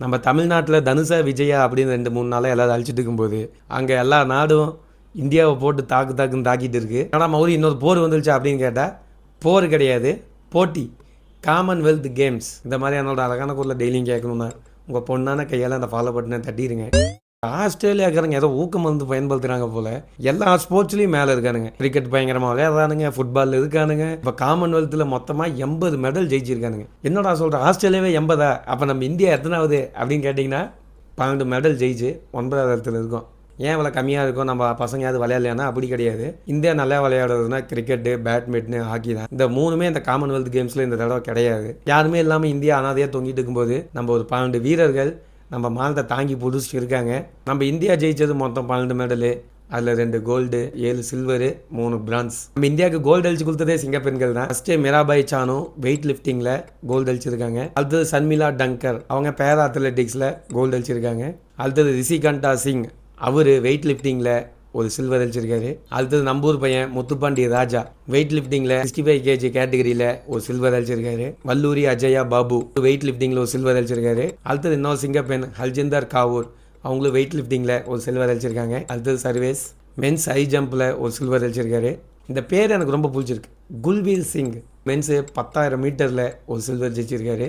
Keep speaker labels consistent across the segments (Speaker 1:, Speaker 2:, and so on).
Speaker 1: நம்ம தமிழ்நாட்டில தனுஷா, விஜயா அப்படின்னு 2, 3 நாளா எல்லாரும் அழிச்சிட்டு இருக்கும்போது, அங்க எல்லா நாடும் இந்தியாவ போட்டு தாக்கு தாக்குன்னு தாக்கிட்டு இருக்கு. ஆனா மறுபடியும் இன்னொரு போர் வந்துருச்சா அப்படின்னு கேட்டா, போர் கிடையாது. போட்டி. Commonwealth games. இந்த மாதிரி என்னோட அழகான குரல டெய்லியும் கேட்கணும்னா, உங்க பொண்ணான கையால அந்த ஃபாலோ பட்டன தட்டிருங்க. ஆஸ்திரேலியாக்காரங்க ஏதோ ஊக்கம் மருந்து பயன்படுத்துறாங்க போல. எல்லா ஸ்போர்ட்ஸ்லயும் மேல இருக்கானுங்க. கிரிக்கெட் பயங்கரமா விளையாடுறானுங்க, ஃபுட்பால்ல இருக்கானுங்க. இப்ப காமன்வெல்த்ல மொத்தமா 80 மெடல் ஜெயிச்சிருக்கானுங்க. என்னடா சொல்ற? ஆஸ்திரேலியாவே 80ஆ? அப்ப நம்ம இந்தியா எத்தனாவது அப்படின்னு கேட்டீங்கன்னா, 12 மெடல் ஜெயிச்சு 9வது இடத்துல இருக்கோம். ஏன் இவ்வளோ கம்மியாக இருக்கும்? நம்ம பசங்க விளையாடலையானா? அப்படி கிடையாது. இந்தியா நல்லா விளையாடுறதுனா கிரிக்கெட்டு, பேட்மிண்டன், ஹாக்கி தான். இந்த 3மே இந்த காமன்வெல்த் கேம்ஸில் இந்த தடவை கிடையாது. யாருமே இல்லாமல் இந்தியா அனாதையாக தொங்கிட்டு இருக்கும்போது நம்ம ஒரு 12 வீரர்கள் நம்ம மானத்தை தாங்கி பிடிச்சிட்டு இருக்காங்க. நம்ம இந்தியா ஜெயிச்சது மொத்தம் 12 மெடலு. அதில் 2 கோல்டு, 7 சில்வரு, 3 பிரான்ஸ். நம்ம இந்தியாவுக்கு கோல்டு அடிச்சு கொடுத்ததே சிங்க பெண்கள் தான். ஃபர்ஸ்ட் மிராபாய் சானு வெயிட் லிஃப்டிங்கில் கோல்டு அடிச்சிருக்காங்க. அடுத்தது சன்மிலா டங்கர், அவங்க பேரா அத்லெட்டிக்ஸில் கோல்டு அடிச்சிருக்காங்க. அடுத்தது ரிஷிகண்டா சிங், அவர் வெயிட் லிஃப்டிங்கில் ஒரு சில்வர் அடிச்சிருக்காரு. அடுத்தது நம்பூர் பையன் முத்துப்பாண்டி ராஜா வெயிட் லிஃப்டிங்கில் 65 கேஜி கேட்டகரியில் ஒரு சில்வர் அடிச்சிருக்காரு. வல்லூரி அஜயா பாபு வெயிட் லிஃப்டிங்கில் ஒரு சில்வர் அடிச்சிருக்காரு. அடுத்தது இன்னொரு சிங்கப்பெண் ஹல்ஜிந்தர் காவூர், அவங்களும் வெயிட் லிஃப்டிங்கில் ஒரு சில்வர் அடிச்சிருக்காங்க. அடுத்தது சர்வேஸ் மென்ஸ் ஹை ஜம்பில் ஒரு சில்வர் அடிச்சிருக்காரு. இந்த பேர் எனக்கு ரொம்ப பிடிச்சிருக்கு. குல்பீர் சிங் மென்ஸு 10,000 மீட்டரில் ஒரு சில்வர் ஜெயிச்சிருக்காரு.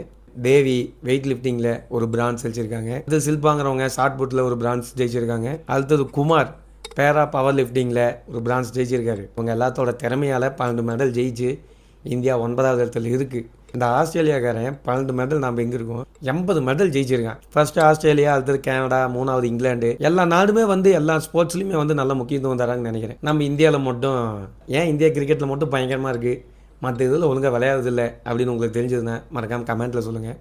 Speaker 1: தேவி வெயிட் லிஃப்டிங்கில் ஒரு பிரான்ஸ் ஜெயிச்சிருக்காங்க. அடுத்தது சில்பாங்கிறவங்க ஷார்ட் புட்டில் ஒரு பிரான்ஸ் ஜெயிச்சிருக்காங்க. அடுத்தது குமார் பேரா பவர் லிஃப்டிங்கில் ஒரு பிரான்ஸ் ஜெயிச்சிருக்காரு. இவங்க எல்லாத்தோட திறமையால் 12 மெடல் ஜெயிச்சு இந்தியா 9வது இடத்துல இருக்குது. இந்த ஆஸ்திரேலியாக்காரன் 12 மெடல் நம்ம எங்கே இருக்கோம், 80 மெடல் ஜெயிச்சிருக்கான். ஃபர்ஸ்ட் ஆஸ்திரேலியா, அடுத்தது கனடா, 3வது இங்கிலாந்து. எல்லா நாடுமே எல்லா ஸ்போர்ட்ஸ்லையுமே நல்ல முக்கியத்துவம் தராங்கன்னு நினைக்கிறேன். நம்ம இந்தியாவில் மட்டும் ஏன் இந்தியா கிரிக்கெட்டில் மட்டும் பயங்கரமாக இருக்குது, மற்ற இதில் ஒழுங்காக விளையாடுறதில்லை அப்படின்னு உங்களுக்கு தெரிஞ்சதுன்னா மறக்காமல் கமெண்ட்டில் சொல்லுங்கள்.